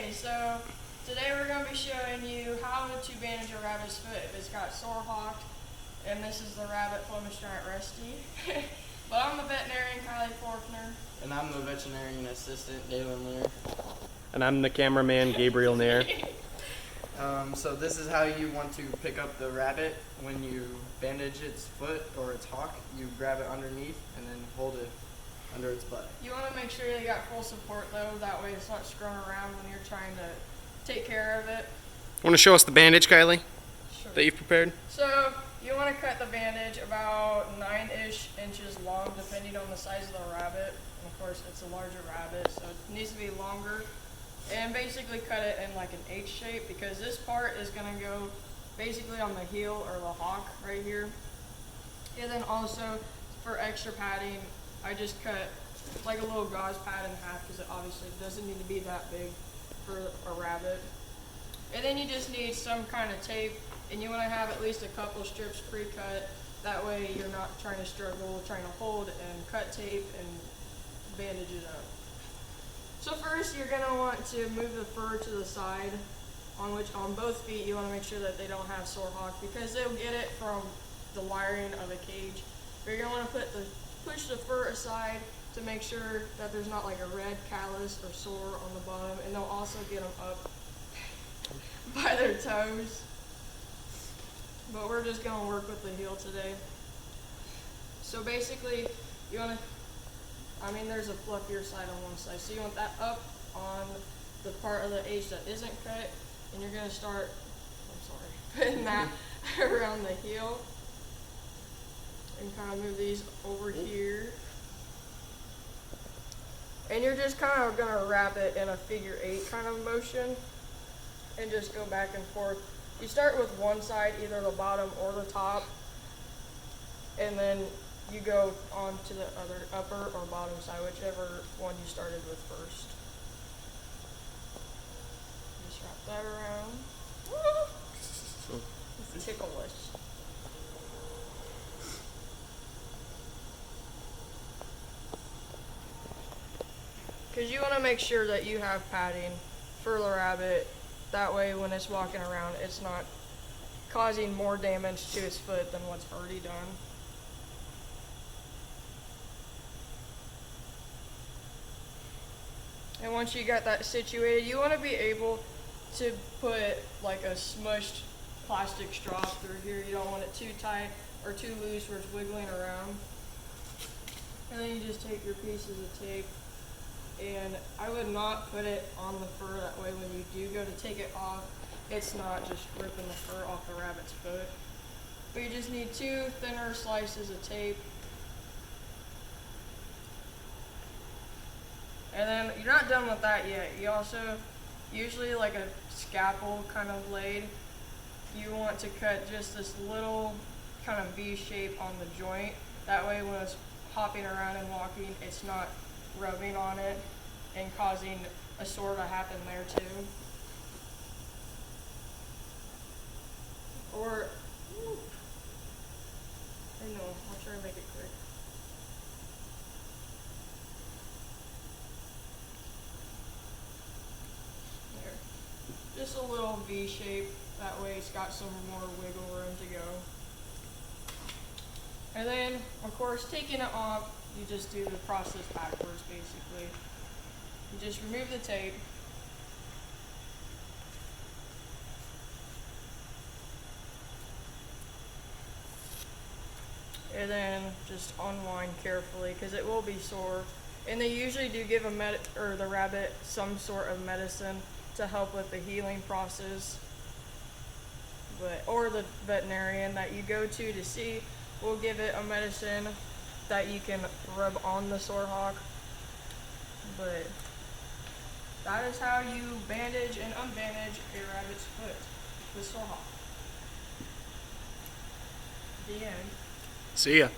Okay, so today we're going to be showing you how to bandage a rabbit's foot if it's got sorehawk, and this is the rabbit Flemish Giant Rusty. But I'm the veterinarian, Kylie Faulkner. And I'm the veterinarian assistant, Galen Lear. And I'm the cameraman, Gabriel Nair. So this is how you want to pick up the rabbit. When you bandage its foot or its hawk, you grab it underneath and then hold it under its butt. You want to make sure you got full support though, that way it's not screwing around when you're trying to take care of it. Want to show us the bandage, Kylie, Sure. that you've prepared? So you want to cut the bandage about 9-ish inches long, depending on the size of the rabbit. And of course, it's a larger rabbit, so it needs to be longer. And basically cut it in like an H shape, because this part is going to go basically on the heel or the hawk right here. And then also for extra padding, I just cut like a little gauze pad in half, because it obviously doesn't need to be that big for a rabbit. And then you just need some kind of tape, and you want to have at least a couple strips pre-cut. That way you're not trying to struggle trying to hold and cut tape and bandage it up. So first you're going to want to move the fur to the side, on both feet. You want to make sure that they don't have sorehawk, because they'll get it from the wiring of a cage. But you're going to want to push the fur aside to make sure that there's not like a red callus or sore on the bottom, and they'll also get them up by their toes. But we're just going to work with the heel today. So basically you want to, there's a fluffier side on one side, so you want that up on the part of the H that isn't cut, and you're going to start, putting that around the heel, and kind of move these over here. And you're just kind of going to wrap it in a figure 8 kind of motion, and just go back and forth. You start with one side, either the bottom or the top, and then you go on to the other upper or bottom side, whichever one you started with first. Just wrap that around. It's ticklish. Because you want to make sure that you have padding for the rabbit. That way when it's walking around, it's not causing more damage to its foot than what's already done. And once you got that situated, you want to be able to put like a smushed plastic straw through here. You don't want it too tight or too loose where it's wiggling around. And then you just take your pieces of tape, and I would not put it on the fur. That way when you do go to take it off, it's not just ripping the fur off the rabbit's foot. But you just need 2 thinner slices of tape. And then you're not done with that yet. You also, usually like a scalpel kind of blade, you want to cut just this little kind of V shape on the joint. That way when it's hopping around and walking, it's not rubbing on it and causing a sore to happen there too. Or, I know, I'll try to make it quick. There. Just a little V shape, that way it's got some more wiggle room to go. And then, of course, taking it off, you just do the process backwards, basically. You just remove the tape. And then just unwind carefully, because it will be sore. And they usually do give the rabbit some sort of medicine to help with the healing process. Or the veterinarian that you go to see will give it a medicine that you can rub on the sorehawk. But that is how you bandage and unbandage a rabbit's foot with sorehawk. The end. See ya.